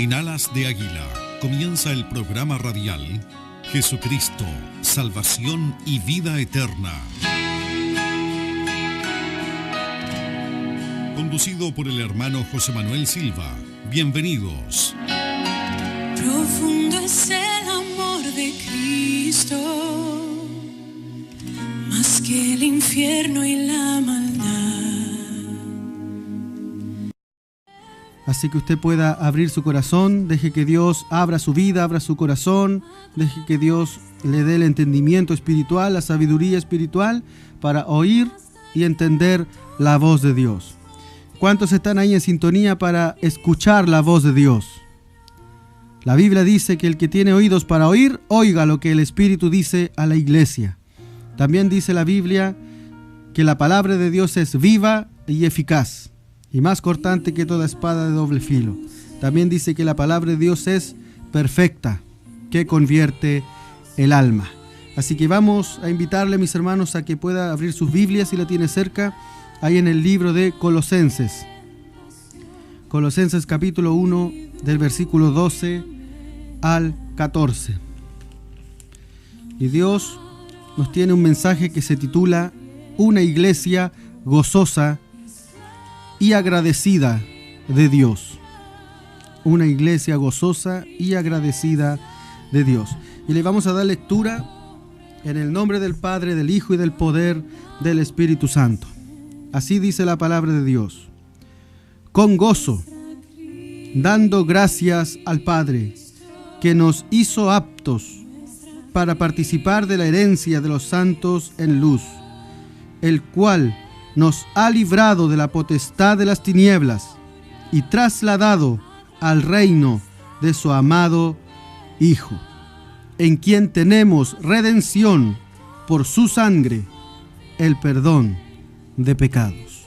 En Alas de Águila comienza el programa radial Jesucristo, Salvación y Vida Eterna. Conducido por el hermano José Manuel Silva. Bienvenidos. Profundo es el amor de Cristo, más que el infierno y la maldad. Así que usted pueda abrir su corazón, deje que Dios abra su vida, abra su corazón, deje que Dios le dé el entendimiento espiritual, la sabiduría espiritual para oír y entender la voz de Dios. ¿Cuántos están ahí en sintonía para escuchar la voz de Dios? La Biblia dice que el que tiene oídos para oír, oiga lo que el Espíritu dice a la iglesia. También dice la Biblia que la palabra de Dios es viva y eficaz, y más cortante que toda espada de doble filo. También dice que la palabra de Dios es perfecta, que convierte el alma. Así que vamos a invitarle, mis hermanos, a que pueda abrir sus Biblias si la tiene cerca, ahí en el libro de Colosenses. Colosenses capítulo 1, del versículo 12 al 14. Y Dios nos tiene un mensaje que se titula Una iglesia gozosa y agradecida de Dios. Una iglesia gozosa y agradecida de Dios. Y le vamos a dar lectura en el nombre del Padre, del Hijo y del poder del Espíritu Santo. Así dice la palabra de Dios. Con gozo, dando gracias al Padre, que nos hizo aptos para participar de la herencia de los santos en luz, el cual nos ha librado de la potestad de las tinieblas y trasladado al reino de su amado Hijo, en quien tenemos redención por su sangre, el perdón de pecados.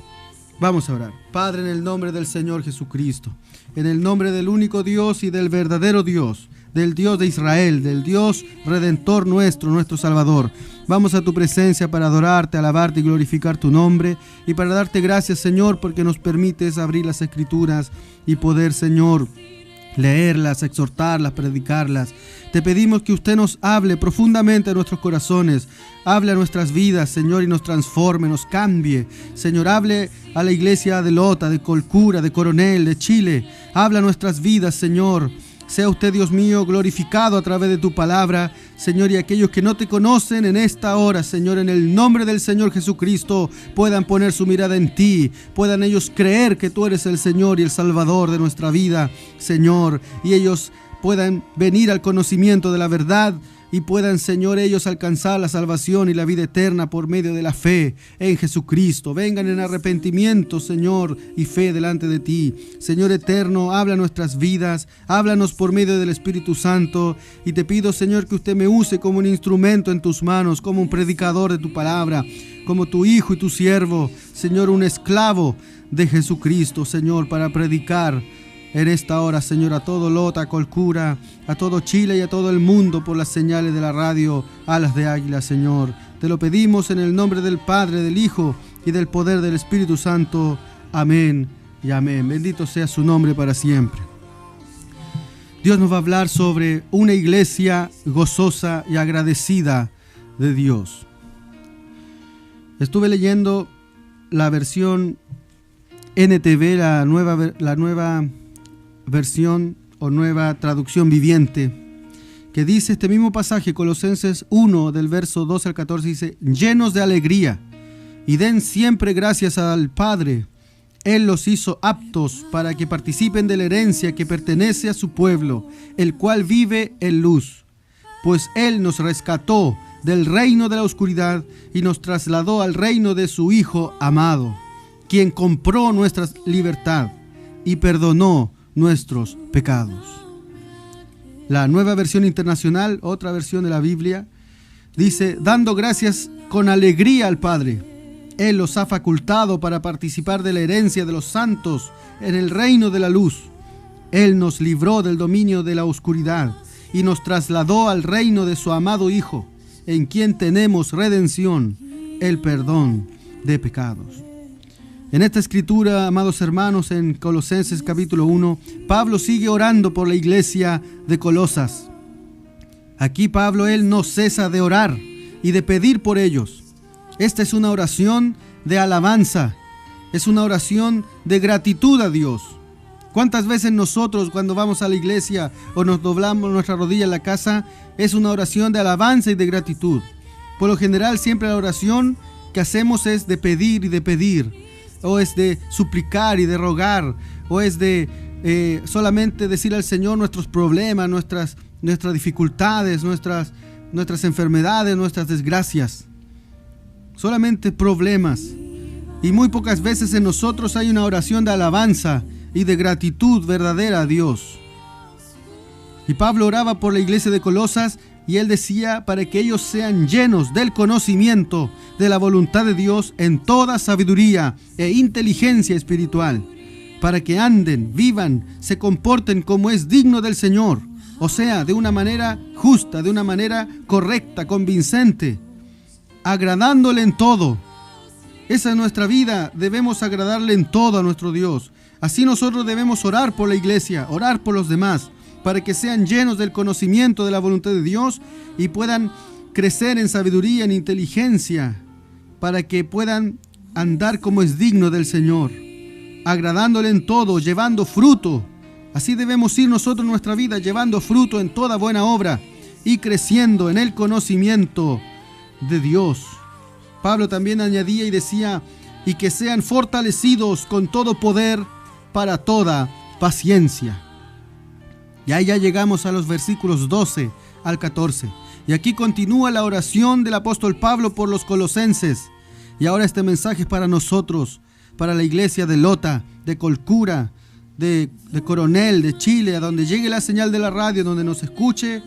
Vamos a orar. Padre, en el nombre del Señor Jesucristo, en el nombre del único Dios y del verdadero Dios, del Dios de Israel, del Dios Redentor nuestro, nuestro Salvador, vamos a tu presencia para adorarte, alabarte y glorificar tu nombre, y para darte gracias, Señor, porque nos permites abrir las Escrituras y poder, Señor, leerlas, exhortarlas, predicarlas. Te pedimos que usted nos hable profundamente a nuestros corazones, hable a nuestras vidas, Señor, y nos transforme, nos cambie. Señor, hable a la iglesia de Lota, de Colcura, de Coronel, de Chile. Habla a nuestras vidas, Señor. Sea usted, Dios mío, glorificado a través de tu palabra, Señor, y aquellos que no te conocen en esta hora, Señor, en el nombre del Señor Jesucristo, puedan poner su mirada en ti, puedan ellos creer que tú eres el Señor y el Salvador de nuestra vida, Señor, y ellos puedan venir al conocimiento de la verdad y puedan, Señor, ellos alcanzar la salvación y la vida eterna por medio de la fe en Jesucristo. Vengan en arrepentimiento, Señor, y fe delante de ti. Señor eterno, habla nuestras vidas, háblanos por medio del Espíritu Santo, y te pido, Señor, que usted me use como un instrumento en tus manos, como un predicador de tu palabra, como tu hijo y tu siervo, Señor, un esclavo de Jesucristo, Señor, para predicar en esta hora, Señor, a todo Lota, a Colcura, a todo Chile y a todo el mundo por las señales de la radio Alas de Águila, Señor. Te lo pedimos en el nombre del Padre, del Hijo y del poder del Espíritu Santo. Amén y amén. Bendito sea su nombre para siempre. Dios nos va a hablar sobre una iglesia gozosa y agradecida de Dios. Estuve leyendo la versión NTV, la nueva versión o nueva traducción viviente, que dice este mismo pasaje, Colosenses 1, del verso 2 al 14, dice: llenos de alegría y den siempre gracias al Padre. Él los hizo aptos para que participen de la herencia que pertenece a su pueblo, el cual vive en luz, pues Él nos rescató del reino de la oscuridad y nos trasladó al reino de su Hijo amado, quien compró nuestra libertad y perdonó nuestros pecados. La nueva versión internacional, otra versión de la Biblia, dice: dando gracias con alegría al Padre. Él los ha facultado para participar de la herencia de los santos en el reino de la luz. Él nos libró del dominio de la oscuridad y nos trasladó al reino de su amado Hijo, en quien tenemos redención, el perdón de pecados. En esta escritura, amados hermanos, en Colosenses capítulo 1, Pablo sigue orando por la iglesia de Colosas. Aquí Pablo, él no cesa de orar y de pedir por ellos. Esta es una oración de alabanza, es una oración de gratitud a Dios. ¿Cuántas veces nosotros cuando vamos a la iglesia o nos doblamos nuestra rodilla en la casa, es una oración de alabanza y de gratitud? Por lo general siempre la oración que hacemos es de pedir y de pedir, o es de suplicar y de rogar, o es de solamente decir al Señor nuestros problemas, nuestras dificultades, nuestras enfermedades, nuestras desgracias. Solamente problemas. Y muy pocas veces en nosotros hay una oración de alabanza y de gratitud verdadera a Dios. Y Pablo oraba por la iglesia de Colosas y él decía para que ellos sean llenos del conocimiento de la voluntad de Dios en toda sabiduría e inteligencia espiritual, para que anden, vivan, se comporten como es digno del Señor, o sea, de una manera justa, de una manera correcta, convincente, agradándole en todo. Esa es nuestra vida, debemos agradarle en todo a nuestro Dios. Así nosotros debemos orar por la iglesia, orar por los demás, para que sean llenos del conocimiento de la voluntad de Dios y puedan crecer en sabiduría, en inteligencia, para que puedan andar como es digno del Señor, agradándole en todo, llevando fruto. Así debemos ir nosotros en nuestra vida, llevando fruto en toda buena obra y creciendo en el conocimiento de Dios. Pablo también añadía y decía, y que sean fortalecidos con todo poder para toda paciencia. Y ahí ya llegamos a los versículos 12 al 14. Y aquí continúa la oración del apóstol Pablo por los colosenses. Y ahora este mensaje es para nosotros, para la iglesia de Lota, de Colcura, de Coronel, de Chile, a donde llegue la señal de la radio, donde nos escuchen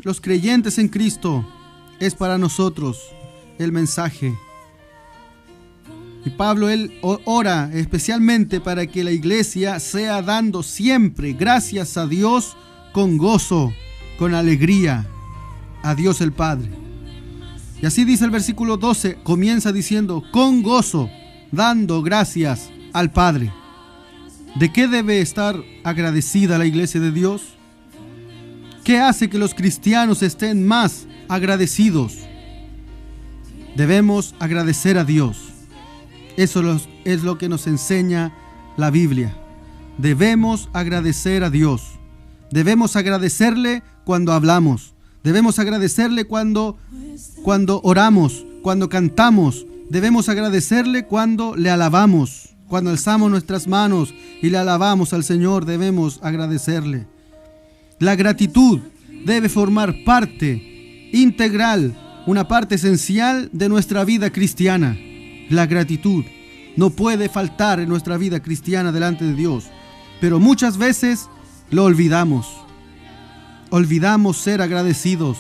los creyentes en Cristo. Es para nosotros el mensaje. Y Pablo, él ora especialmente para que la iglesia sea dando siempre gracias a Dios con gozo, con alegría, a Dios el Padre. Y así dice el versículo 12, comienza diciendo, con gozo, dando gracias al Padre. ¿De qué debe estar agradecida la iglesia de Dios? ¿Qué hace que los cristianos estén más agradecidos? Debemos agradecer a Dios. Eso es lo que nos enseña la Biblia. Debemos agradecer a Dios. Debemos agradecerle cuando hablamos. Debemos agradecerle cuando oramos, cuando cantamos. Debemos agradecerle cuando le alabamos. Cuando alzamos nuestras manos y le alabamos al Señor, debemos agradecerle. La gratitud debe formar parte integral, una parte esencial de nuestra vida cristiana. La gratitud no puede faltar en nuestra vida cristiana delante de Dios, pero muchas veces lo olvidamos. Olvidamos ser agradecidos,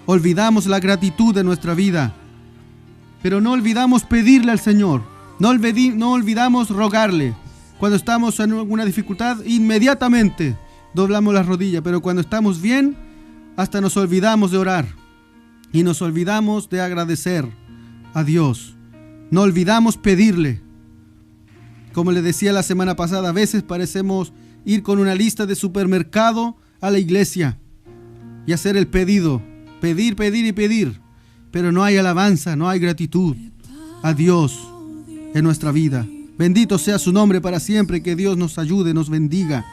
olvidamos la gratitud de nuestra vida, pero no olvidamos pedirle al Señor, no olvidamos rogarle. Cuando estamos en alguna dificultad, inmediatamente doblamos la rodilla, pero cuando estamos bien, hasta nos olvidamos de orar y nos olvidamos de agradecer a Dios. No olvidamos pedirle. Como le decía la semana pasada, a veces parecemos ir con una lista de supermercado a la iglesia y hacer el pedido. Pedir, pedir y pedir. Pero no hay alabanza, no hay gratitud a Dios en nuestra vida. Bendito sea su nombre para siempre. Que Dios nos ayude, nos bendiga.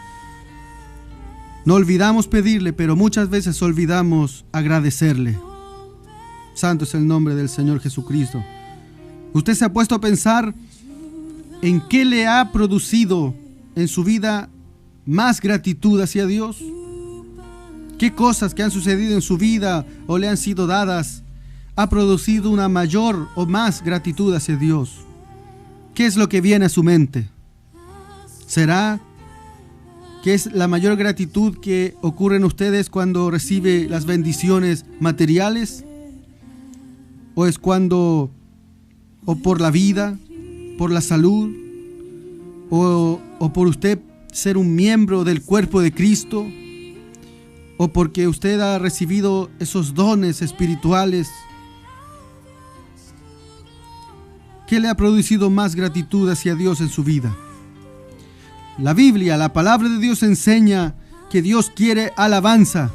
No olvidamos pedirle, pero muchas veces olvidamos agradecerle. Santo es el nombre del Señor Jesucristo. ¿Usted se ha puesto a pensar en qué le ha producido en su vida más gratitud hacia Dios? ¿Qué cosas que han sucedido en su vida o le han sido dadas ha producido una mayor o más gratitud hacia Dios? ¿Qué es lo que viene a su mente? ¿Será que es la mayor gratitud que ocurre en ustedes cuando recibe las bendiciones materiales? ¿O es cuando, o por la vida, por la salud, o por usted ser un miembro del cuerpo de Cristo, o porque usted ha recibido esos dones espirituales? ¿Qué le ha producido más gratitud hacia Dios en su vida? La Biblia, la palabra de Dios enseña que Dios quiere alabanza.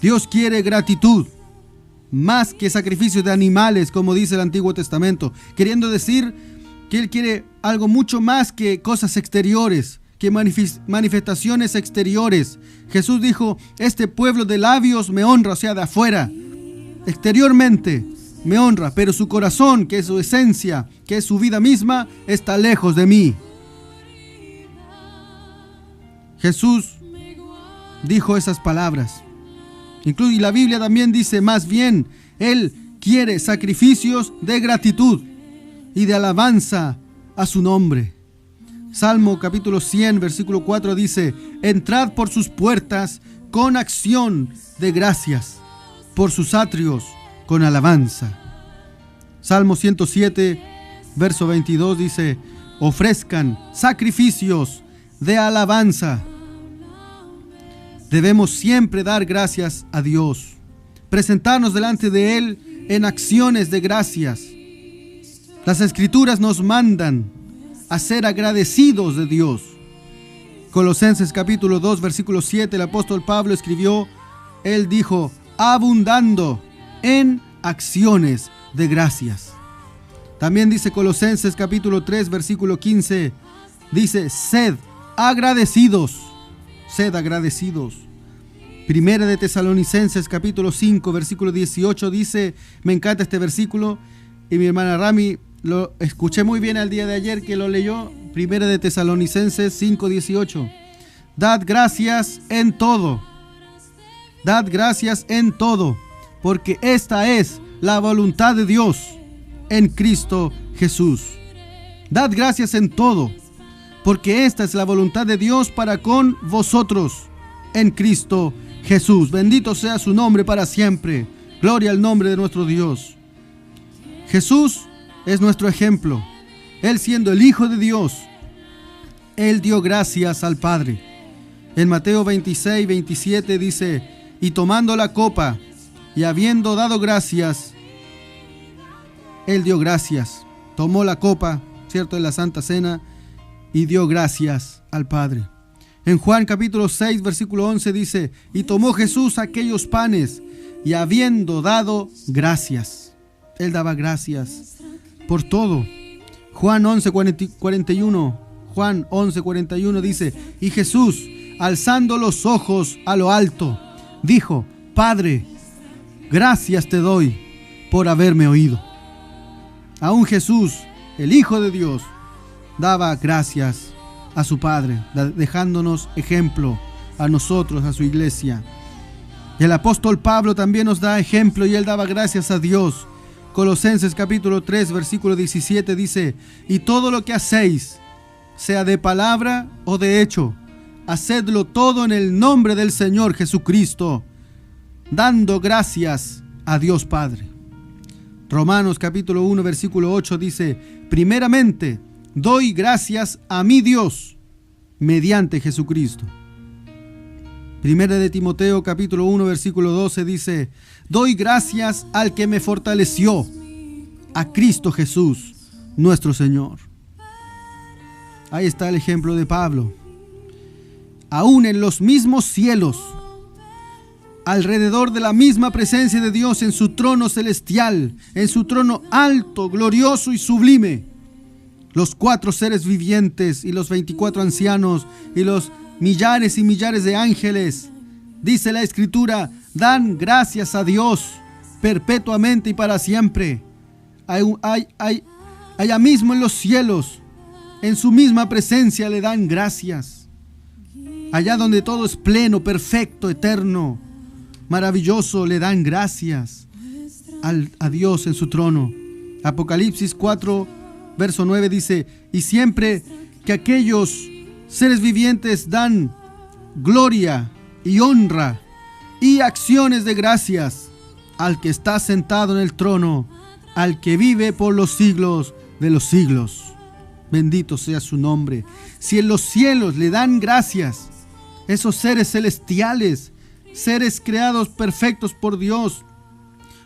Dios quiere gratitud, más que sacrificios de animales, como dice el Antiguo Testamento, queriendo decir que Él quiere algo mucho más que cosas exteriores, que manifestaciones exteriores. Jesús dijo, este pueblo de labios me honra, o sea, de afuera, exteriormente me honra, pero su corazón, que es su esencia, que es su vida misma, está lejos de mí. Jesús dijo esas palabras. Y la Biblia también dice, más bien, Él quiere sacrificios de gratitud y de alabanza a su nombre. Salmo capítulo 100, versículo 4 dice, entrad por sus puertas con acción de gracias, por sus atrios con alabanza. Salmo 107, verso 22 dice, ofrezcan sacrificios de alabanza. Debemos siempre dar gracias a Dios, presentarnos delante de Él en acciones de gracias. Las Escrituras nos mandan a ser agradecidos de Dios. Colosenses capítulo 2, versículo 7, el apóstol Pablo escribió, él dijo, abundando en acciones de gracias. También dice Colosenses capítulo 3, versículo 15, dice, sed agradecidos. Sed agradecidos. Primera de Tesalonicenses capítulo 5 versículo 18 dice, me encanta este versículo y mi hermana Rami lo escuché muy bien el día de ayer que lo leyó. Primera de Tesalonicenses 5:18. Dad gracias en todo. Dad gracias en todo, porque esta es la voluntad de Dios en Cristo Jesús. Dad gracias en todo, porque esta es la voluntad de Dios para con vosotros en Cristo Jesús. Bendito sea su nombre para siempre. Gloria al nombre de nuestro Dios. Jesús es nuestro ejemplo. Él siendo el Hijo de Dios, Él dio gracias al Padre. En Mateo 26, 27 dice, y tomando la copa y habiendo dado gracias, Él dio gracias. Tomó la copa, ¿cierto?, en la Santa Cena, y dio gracias al Padre. En Juan capítulo 6, versículo 11 dice, y tomó Jesús aquellos panes y habiendo dado gracias. Él daba gracias por todo. Juan 11, 41. Juan 11, 41 dice, y Jesús, alzando los ojos a lo alto, dijo, Padre, gracias te doy por haberme oído. Aún Jesús, el Hijo de Dios, daba gracias a su Padre, dejándonos ejemplo a nosotros, a su iglesia. Y el apóstol Pablo también nos da ejemplo y él daba gracias a Dios. Colosenses capítulo 3, versículo 17 dice, y todo lo que hacéis, sea de palabra o de hecho, hacedlo todo en el nombre del Señor Jesucristo, dando gracias a Dios Padre. Romanos capítulo 1, versículo 8 dice, primeramente, doy gracias a mi Dios mediante Jesucristo. Primera de Timoteo capítulo 1 versículo 12 dice, doy gracias al que me fortaleció, a Cristo Jesús, nuestro Señor. Ahí está el ejemplo de Pablo. Aún en los mismos cielos, alrededor de la misma presencia de Dios en su trono celestial, en su trono alto, glorioso y sublime, los 4 seres vivientes y los 24 ancianos y los millares y millares de ángeles, dice la Escritura, dan gracias a Dios perpetuamente y para siempre. Allá mismo en los cielos, en su misma presencia le dan gracias. Allá donde todo es pleno, perfecto, eterno, maravilloso, le dan gracias a Dios en su trono. Apocalipsis 4, verso 9 dice, y siempre que aquellos seres vivientes dan gloria y honra y acciones de gracias al que está sentado en el trono, al que vive por los siglos de los siglos. Bendito sea su nombre. Si en los cielos le dan gracias, esos seres celestiales, seres creados perfectos por Dios,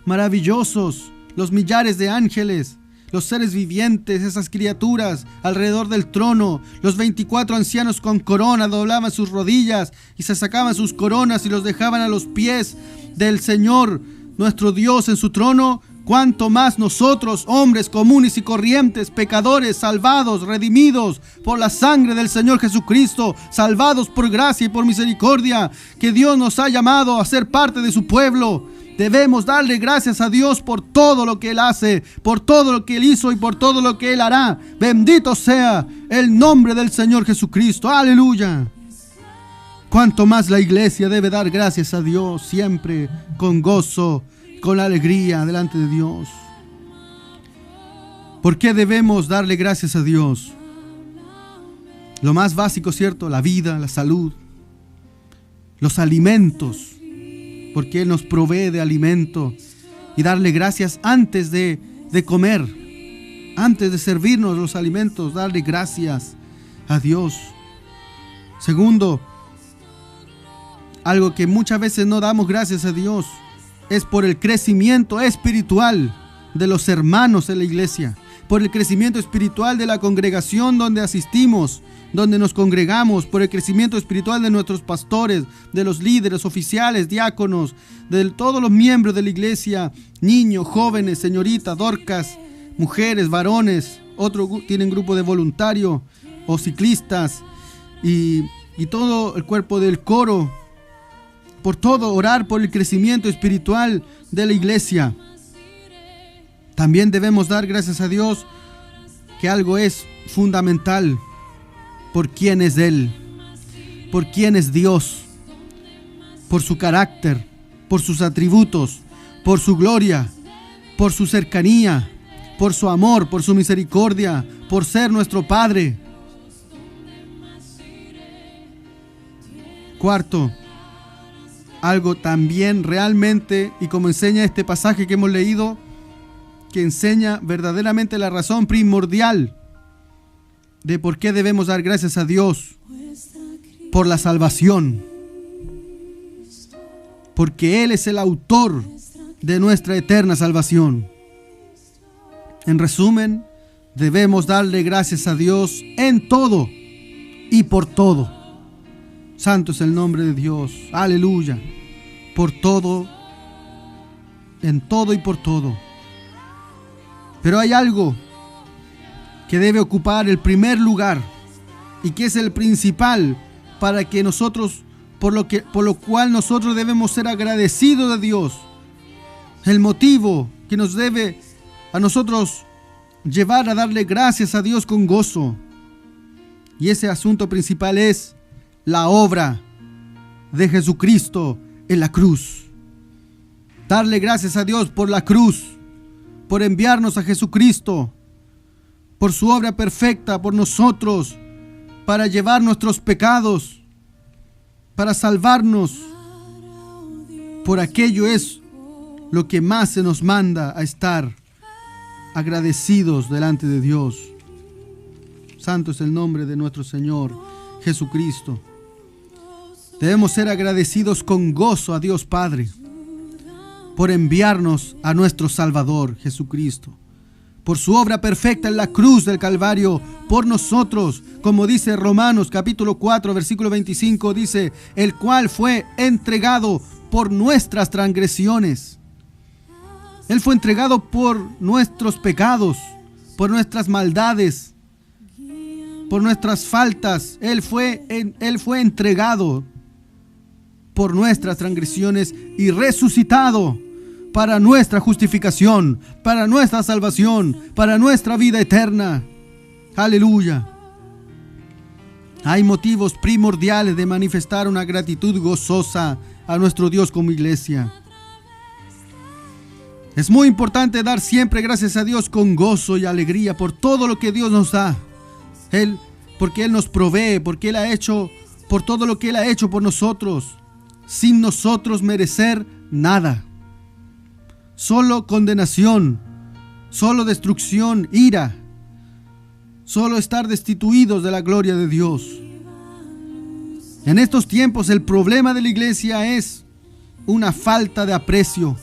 maravillosos, los millares de ángeles, los seres vivientes, esas criaturas alrededor del trono, los 24 ancianos con corona doblaban sus rodillas y se sacaban sus coronas y los dejaban a los pies del Señor, nuestro Dios en su trono. Cuanto más nosotros, hombres comunes y corrientes, pecadores, salvados, redimidos por la sangre del Señor Jesucristo, salvados por gracia y por misericordia, que Dios nos ha llamado a ser parte de su pueblo. Debemos darle gracias a Dios por todo lo que Él hace, por todo lo que Él hizo y por todo lo que Él hará. Bendito sea el nombre del Señor Jesucristo. ¡Aleluya! Cuanto más la iglesia debe dar gracias a Dios siempre con gozo, con alegría delante de Dios. ¿Por qué debemos darle gracias a Dios? Lo más básico, ¿cierto? La vida, la salud, los alimentos, porque Él nos provee de alimento, y darle gracias antes de comer, antes de servirnos los alimentos, darle gracias a Dios. Segundo, algo que muchas veces no damos gracias a Dios es por el crecimiento espiritual de los hermanos en la iglesia, por el crecimiento espiritual de la congregación donde asistimos, donde nos congregamos, por el crecimiento espiritual de nuestros pastores, de los líderes, oficiales, diáconos, de todos los miembros de la iglesia, niños, jóvenes, señoritas, dorcas, mujeres, varones, otros tienen grupo de voluntarios o ciclistas y todo el cuerpo del coro. Por todo, orar por el crecimiento espiritual de la iglesia. También debemos dar gracias a Dios que algo es fundamental: por quién es Él, por quién es Dios, por su carácter, por sus atributos, por su gloria, por su cercanía, por su amor, por su misericordia, por ser nuestro Padre. Cuarto, algo también realmente, y como enseña este pasaje que hemos leído, que enseña verdaderamente la razón primordial de por qué debemos dar gracias a Dios: por la salvación, porque Él es el autor de nuestra eterna salvación. En resumen, debemos darle gracias a Dios en todo y por todo. Santo es el nombre de Dios. Aleluya. Por todo, en todo y por todo. Pero hay algo que debe ocupar el primer lugar y que es el principal para que nosotros, por lo cual nosotros debemos ser agradecidos de Dios. El motivo que nos debe a nosotros llevar a darle gracias a Dios con gozo. Y ese asunto principal es la obra de Jesucristo en la cruz. Darle gracias a Dios por la cruz, por enviarnos a Jesucristo, por su obra perfecta por nosotros, para llevar nuestros pecados, para salvarnos. Por aquello es lo que más se nos manda a estar agradecidos delante de Dios. Santo es el nombre de nuestro Señor Jesucristo. Debemos ser agradecidos con gozo a Dios Padre por enviarnos a nuestro Salvador Jesucristo, por su obra perfecta en la cruz del Calvario por nosotros, como dice Romanos capítulo 4 versículo 25, dice: el cual fue entregado por nuestras transgresiones. Él fue entregado por nuestros pecados, por nuestras maldades, por nuestras faltas. Él fue entregado por nuestras transgresiones y resucitado para nuestra justificación, para nuestra salvación, para nuestra vida eterna. Aleluya. Hay motivos primordiales de manifestar una gratitud gozosa a nuestro Dios como iglesia. Es muy importante dar siempre gracias a Dios con gozo y alegría por todo lo que Dios nos da. Porque Él nos provee, porque Él ha hecho, por todo lo que Él ha hecho por nosotros, sin nosotros merecer nada. Solo condenación, solo destrucción, ira, solo estar destituidos de la gloria de Dios. En estos tiempos el problema de la iglesia es una falta de aprecio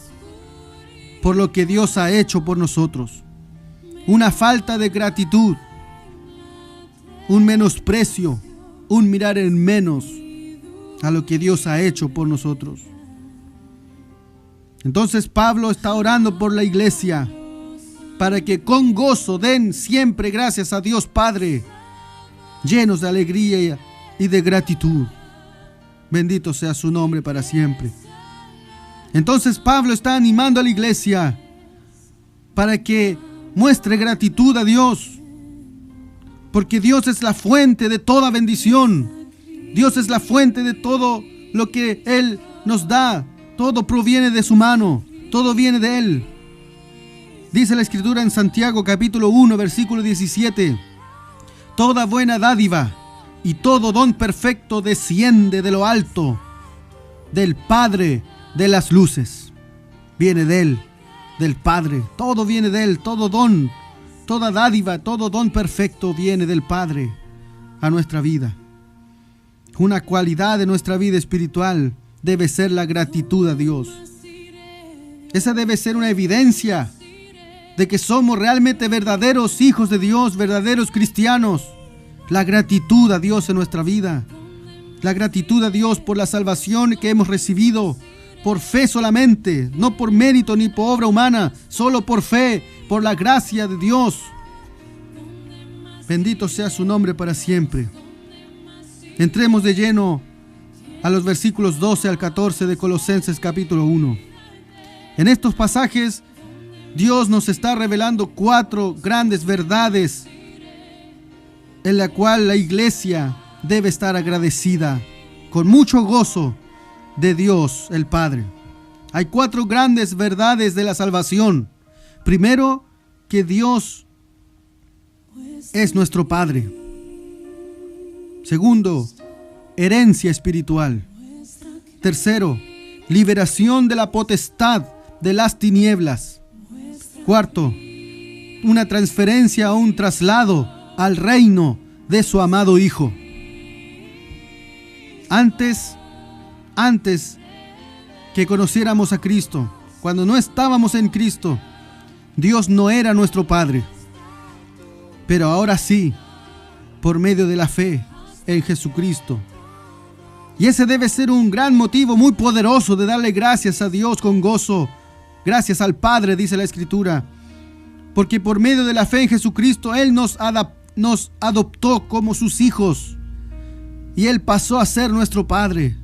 por lo que Dios ha hecho por nosotros. una falta de gratitud, un menosprecio, un mirar en menos a lo que Dios ha hecho por nosotros. Entonces Pablo está orando por la iglesia para que con gozo den siempre gracias a Dios Padre, llenos de alegría y de gratitud. Bendito sea su nombre para siempre. Entonces Pablo está animando a la iglesia para que muestre gratitud a Dios, porque Dios es la fuente de toda bendición. Dios es la fuente de todo lo que Él nos da. Todo proviene de su mano, todo viene de Él. Dice la Escritura en Santiago capítulo 1, versículo 17: toda buena dádiva y todo don perfecto desciende de lo alto, del Padre de las luces. Viene de Él, del Padre. Todo viene de Él, todo don, toda dádiva, todo don perfecto viene del Padre a nuestra vida. Una cualidad de nuestra vida espiritual debe ser la gratitud a Dios. Esa debe ser una evidencia de que somos realmente verdaderos hijos de Dios, verdaderos cristianos. La gratitud a Dios en nuestra vida. La gratitud a Dios por la salvación que hemos recibido por fe solamente, no por mérito ni por obra humana, solo por fe, por la gracia de Dios. Bendito sea su nombre para siempre. Entremos de lleno a los versículos 12 al 14 de Colosenses capítulo 1. En estos pasajes, Dios nos está revelando 4 grandes verdades en la cual la iglesia debe estar agradecida con mucho gozo de Dios el Padre. Hay 4 grandes verdades de la salvación. Primero, que Dios es nuestro Padre. Segundo, herencia espiritual. Tercero, liberación de la potestad de las tinieblas. Cuarto, una transferencia o un traslado al reino de su amado Hijo. Antes que conociéramos a Cristo, cuando no estábamos en Cristo, Dios no era nuestro Padre. Pero ahora sí, por medio de la fe en Jesucristo. Y ese debe ser un gran motivo muy poderoso de darle gracias a Dios con gozo. Gracias al Padre, dice la Escritura. Porque por medio de la fe en Jesucristo, Él nos adoptó como sus hijos. Y Él pasó a ser nuestro Padre.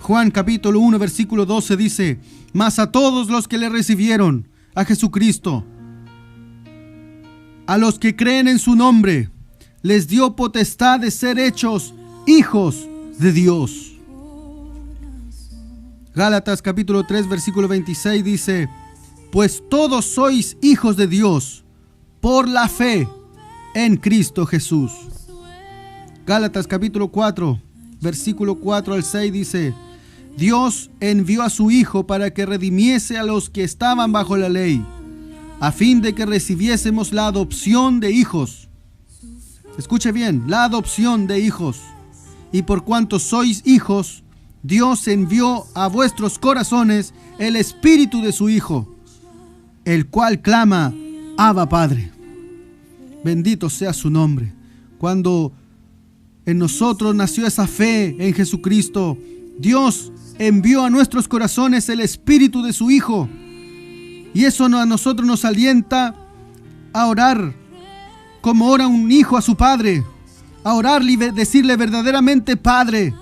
Juan capítulo 1, versículo 12 dice: mas a todos los que le recibieron, a Jesucristo, a los que creen en su nombre, les dio potestad de ser hechos hijos de Dios. Gálatas capítulo 3, versículo 26 dice: pues todos sois hijos de Dios por la fe en Cristo Jesús. Gálatas capítulo 4, versículo 4 al 6 dice: Dios envió a su Hijo para que redimiese a los que estaban bajo la ley, a fin de que recibiésemos la adopción de hijos. Escuche bien, la adopción de hijos. Y por cuanto sois hijos, Dios envió a vuestros corazones el Espíritu de su Hijo, el cual clama: Abba, Padre. Bendito sea su nombre. Cuando en nosotros nació esa fe en Jesucristo, Dios envió a nuestros corazones el Espíritu de su Hijo. Y eso a nosotros nos alienta a orar como ora un hijo a su padre. A orar y decirle verdaderamente: Padre,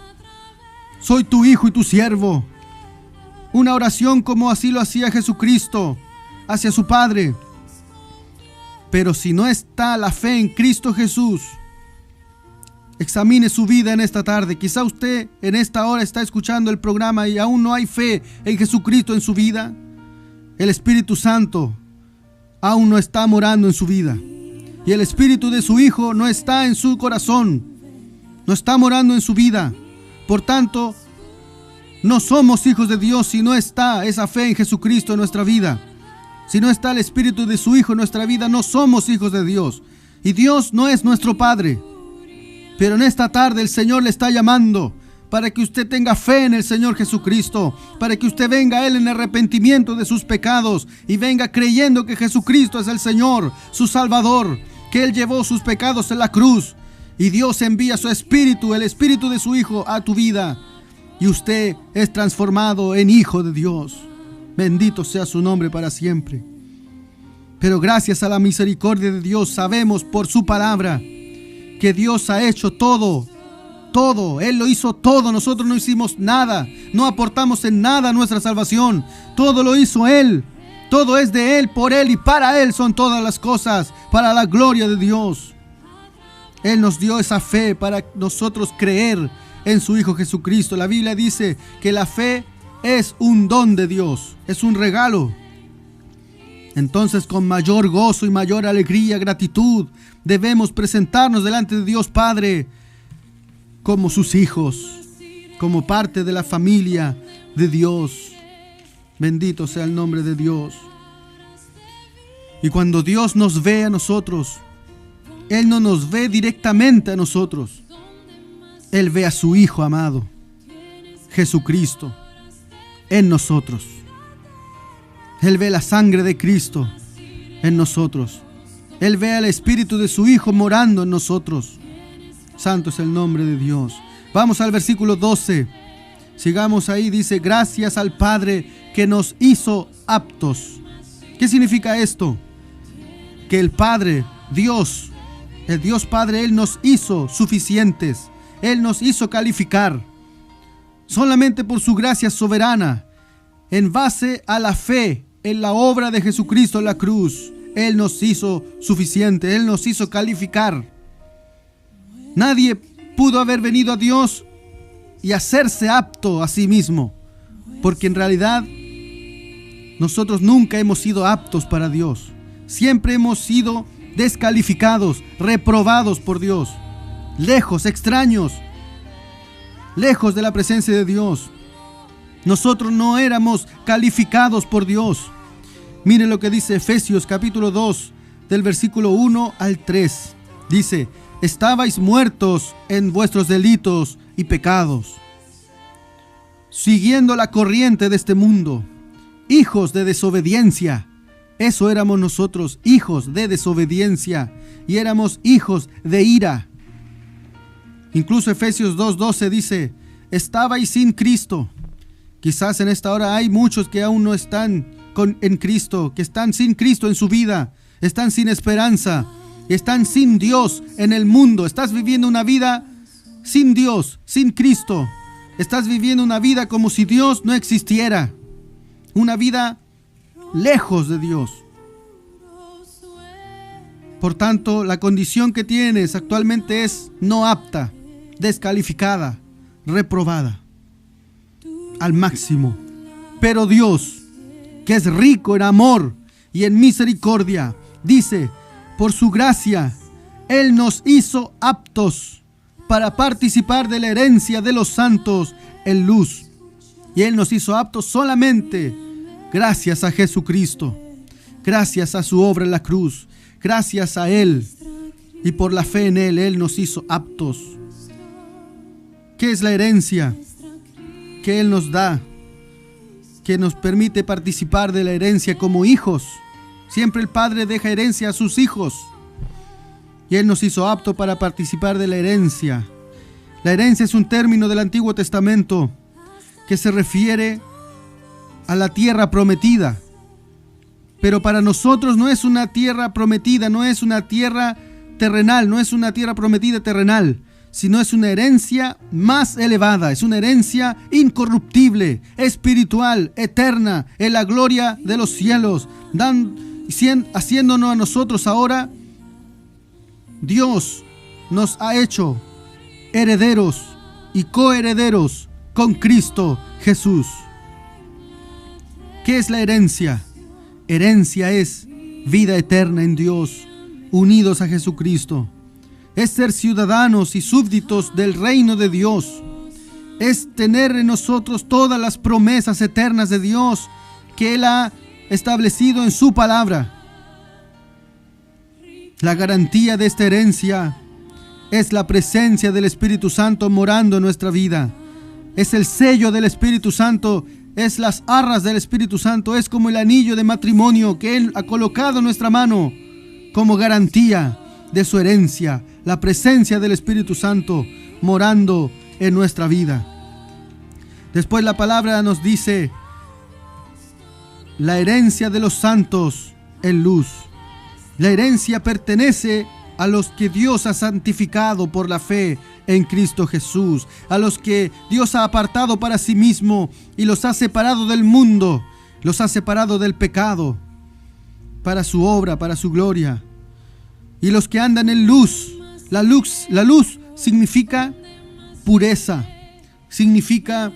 soy tu hijo y tu siervo. Una oración como así lo hacía Jesucristo hacia su Padre. Pero si no está la fe en Cristo Jesús, examine su vida en esta tarde. Quizá usted en esta hora está escuchando el programa y aún no hay fe en Jesucristo en su vida. El Espíritu Santo aún no está morando en su vida. Y el Espíritu de su Hijo no está en su corazón. No está morando en su vida. Por tanto, no somos hijos de Dios si no está esa fe en Jesucristo en nuestra vida. Si no está el Espíritu de su Hijo en nuestra vida, no somos hijos de Dios. Y Dios no es nuestro Padre. Pero en esta tarde el Señor le está llamando para que usted tenga fe en el Señor Jesucristo, para que usted venga a Él en arrepentimiento de sus pecados y venga creyendo que Jesucristo es el Señor, su Salvador, que Él llevó sus pecados en la cruz y Dios envía su Espíritu, el Espíritu de su Hijo, a tu vida y usted es transformado en hijo de Dios. Bendito sea su nombre para siempre. Pero gracias a la misericordia de Dios sabemos por su palabra que Dios ha hecho todo. Él lo hizo todo, nosotros no hicimos nada, no aportamos en nada a nuestra salvación. Todo lo hizo Él, todo es de Él, por Él y para Él son todas las cosas, para la gloria de Dios. Él nos dio esa fe para nosotros creer en su Hijo Jesucristo. La Biblia dice que la fe es un don de Dios, es un regalo. Entonces, con mayor gozo y mayor alegría, gratitud, debemos presentarnos delante de Dios Padre como sus hijos, como parte de la familia de Dios. Bendito sea el nombre de Dios. Y cuando Dios nos ve a nosotros, Él no nos ve directamente a nosotros. Él ve a su Hijo amado, Jesucristo, en nosotros. Él ve la sangre de Cristo en nosotros. Él ve al Espíritu de su Hijo morando en nosotros. Santo es el nombre de Dios. Vamos al versículo 12. Sigamos ahí. Dice, gracias al Padre que nos hizo aptos. ¿Qué significa esto? Que el Padre, Dios, el Dios Padre, Él nos hizo suficientes. Él nos hizo calificar. Solamente por su gracia soberana, en base a la fe en la obra de Jesucristo en la cruz, Él nos hizo suficiente, Él nos hizo calificar. Nadie pudo haber venido a Dios y hacerse apto a sí mismo, porque en realidad nosotros nunca hemos sido aptos para Dios. Siempre hemos sido descalificados, reprobados por Dios, lejos, extraños, lejos de la presencia de Dios. Nosotros no éramos calificados por Dios. Mire lo que dice Efesios capítulo 2, del versículo 1 al 3. Dice, estabais muertos en vuestros delitos y pecados, siguiendo la corriente de este mundo, hijos de desobediencia. Eso éramos nosotros, hijos de desobediencia, y éramos hijos de ira. Incluso Efesios 2:12 dice, estabais sin Cristo. Quizás en esta hora hay muchos que aún no están en Cristo, que están sin Cristo en su vida, están sin esperanza, están sin Dios en el mundo. Estás viviendo una vida sin Dios, sin Cristo. Estás viviendo una vida como si Dios no existiera, una vida lejos de Dios. Por tanto, la condición que tienes actualmente es no apta, descalificada, reprobada al máximo. Pero Dios, que es rico en amor y en misericordia, dice, por su gracia, Él nos hizo aptos para participar de la herencia de los santos en luz. Y Él nos hizo aptos solamente gracias a Jesucristo, gracias a su obra en la cruz, gracias a Él y por la fe en Él, Él nos hizo aptos. ¿Qué es la herencia que Él nos da, que nos permite participar de la herencia como hijos? Siempre el Padre deja herencia a sus hijos y Él nos hizo apto para participar de la herencia. La herencia es un término del Antiguo Testamento que se refiere a la tierra prometida. Pero para nosotros no es una tierra prometida, no es una tierra terrenal, no es una tierra prometida terrenal, sino es una herencia más elevada, es una herencia incorruptible, espiritual, eterna, en la gloria de los cielos, haciéndonos a nosotros ahora, Dios nos ha hecho herederos y coherederos con Cristo Jesús. ¿Qué es la herencia? Herencia es vida eterna en Dios, unidos a Jesucristo. Es ser ciudadanos y súbditos del reino de Dios. Es tener en nosotros todas las promesas eternas de Dios que Él ha establecido en su palabra. La garantía de esta herencia es la presencia del Espíritu Santo morando en nuestra vida. Es el sello del Espíritu Santo, es las arras del Espíritu Santo, es como el anillo de matrimonio que Él ha colocado en nuestra mano como garantía de su herencia, la presencia del Espíritu Santo morando en nuestra vida. Después la palabra nos dice: la herencia de los santos en luz. La herencia pertenece a los que Dios ha santificado por la fe en Cristo Jesús, a los que Dios ha apartado para sí mismo y los ha separado del mundo, los ha separado del pecado, para su obra, para su gloria. Y los que andan en luz, la luz significa pureza, significa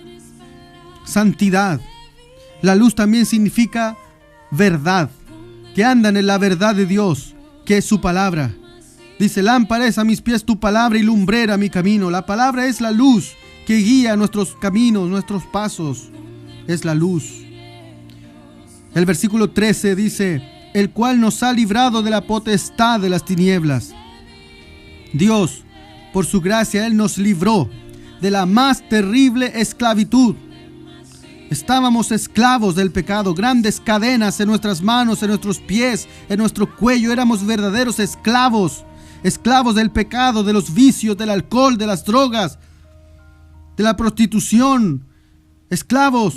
santidad. La luz también significa verdad, que andan en la verdad de Dios, que es su palabra. Dice: lámpara es a mis pies tu palabra y lumbrera mi camino. La palabra es la luz que guía nuestros caminos, nuestros pasos. Es la luz. El versículo 13 dice: el cual nos ha librado de la potestad de las tinieblas. Dios, por su gracia, Él nos libró de la más terrible esclavitud. Estábamos esclavos del pecado, grandes cadenas en nuestras manos, en nuestros pies, en nuestro cuello. Éramos verdaderos esclavos, esclavos del pecado, de los vicios, del alcohol, de las drogas, de la prostitución, esclavos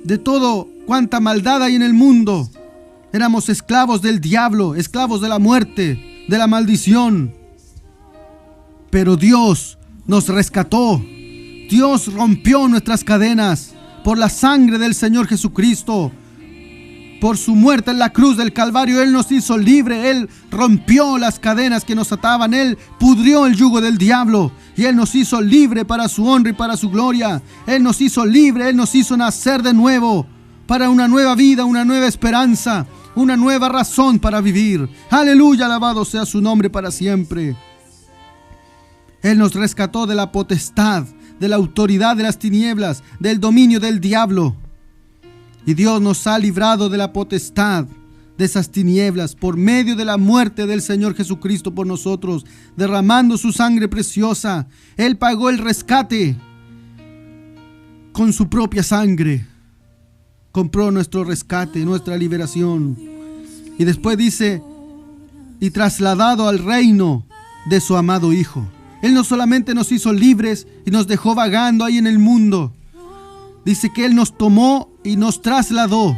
de todo cuanta maldad hay en el mundo. Éramos esclavos del diablo, esclavos de la muerte, de la maldición. Pero Dios nos rescató. Dios rompió nuestras cadenas por la sangre del Señor Jesucristo. Por su muerte en la cruz del Calvario, Él nos hizo libre. Él rompió las cadenas que nos ataban. Él pudrió el yugo del diablo. Y Él nos hizo libre para su honra y para su gloria. Él nos hizo libre. Él nos hizo nacer de nuevo para una nueva vida, una nueva esperanza, una nueva razón para vivir. Aleluya, alabado sea su nombre para siempre. Él nos rescató de la potestad, de la autoridad de las tinieblas, del dominio del diablo. Y Dios nos ha librado de la potestad de esas tinieblas por medio de la muerte del Señor Jesucristo por nosotros, derramando su sangre preciosa. Él pagó el rescate con su propia sangre. Compró nuestro rescate, nuestra liberación. Y después dice: y trasladado al reino de su amado Hijo. Él no solamente nos hizo libres y nos dejó vagando ahí en el mundo. Dice que Él nos tomó y nos trasladó,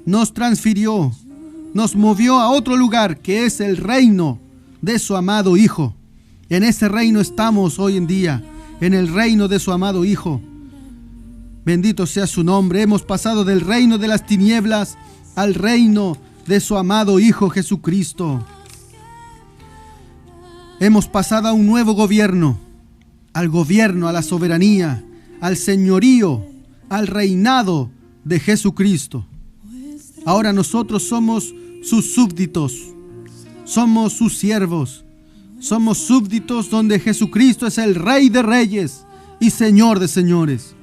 nos transfirió, nos movió a otro lugar, que es el reino de su amado Hijo. En ese reino estamos hoy en día, en el reino de su amado Hijo. Bendito sea su nombre. Hemos pasado del reino de las tinieblas al reino de su amado Hijo Jesucristo. Hemos pasado a un nuevo gobierno, al gobierno, a la soberanía, al señorío, al reinado de Jesucristo. Ahora nosotros somos sus súbditos, somos sus siervos, somos súbditos donde Jesucristo es el Rey de reyes y Señor de señores.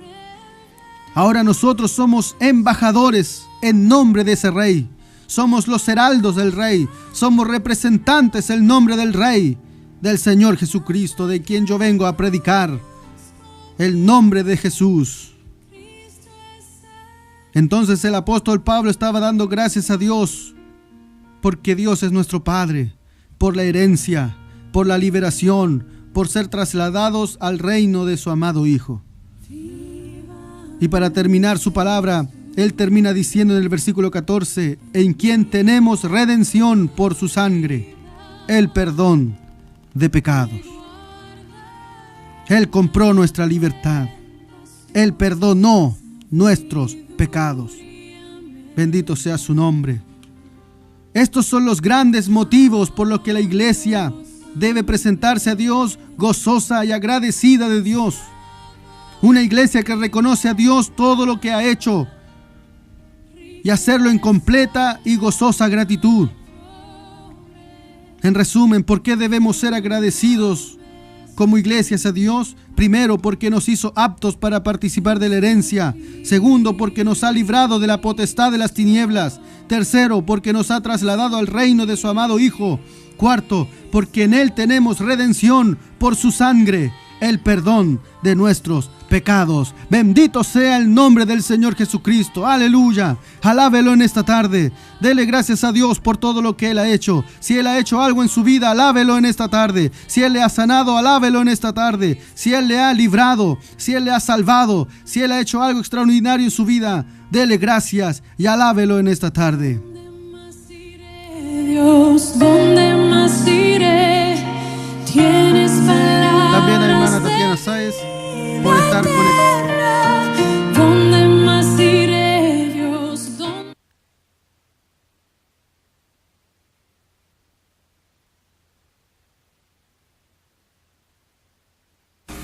Ahora nosotros somos embajadores en nombre de ese Rey. Somos los heraldos del Rey, somos representantes en nombre del Rey, del Señor Jesucristo, de quien yo vengo a predicar el nombre de Jesús. Entonces el apóstol Pablo estaba dando gracias a Dios, porque Dios es nuestro Padre, por la herencia, por la liberación, por ser trasladados al reino de su amado Hijo. Y para terminar su palabra, él termina diciendo en el versículo 14: en quien tenemos redención por su sangre, el perdón de pecados. Él compró nuestra libertad. Él perdonó nuestros pecados. Bendito sea su nombre. Estos son los grandes motivos por los que la iglesia debe presentarse a Dios gozosa y agradecida de Dios. Una iglesia que reconoce a Dios todo lo que ha hecho y hacerlo en completa y gozosa gratitud. En resumen, ¿por qué debemos ser agradecidos como iglesias a Dios? Primero, porque nos hizo aptos para participar de la herencia. Segundo, porque nos ha librado de la potestad de las tinieblas. Tercero, porque nos ha trasladado al reino de su amado Hijo. Cuarto, porque en Él tenemos redención por su sangre, el perdón de nuestros pecados. Bendito sea el nombre del Señor Jesucristo. Aleluya. Alábelo en esta tarde. Dele gracias a Dios por todo lo que Él ha hecho. Si Él ha hecho algo en su vida, alábelo en esta tarde. Si Él le ha sanado, alábelo en esta tarde. Si Él le ha librado, si Él le ha salvado, si Él ha hecho algo extraordinario en su vida, dele gracias y alábelo en esta tarde. Dios, ¿dónde más iré? Tienes palabras. También a hermana Tatiana Sáez por estar conectada. ¿Dónde más iré, Dios? ¿Dónde?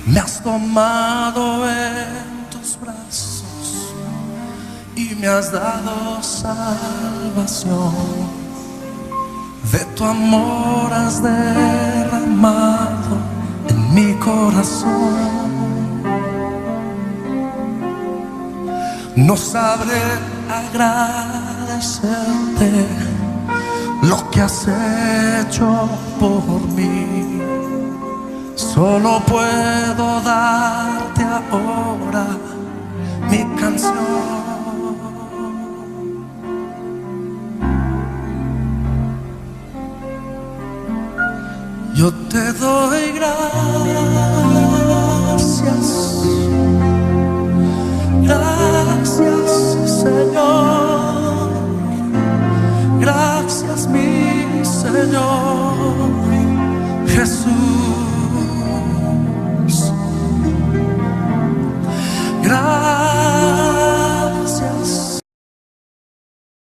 Me has tomado en tus brazos y me has dado salvación. De tu amor has derramado en mi corazón. No sabré agradecerte lo que has hecho por mí. Solo puedo darte ahora mi canción. Yo te doy gracias, gracias Señor, gracias mi Señor Jesús.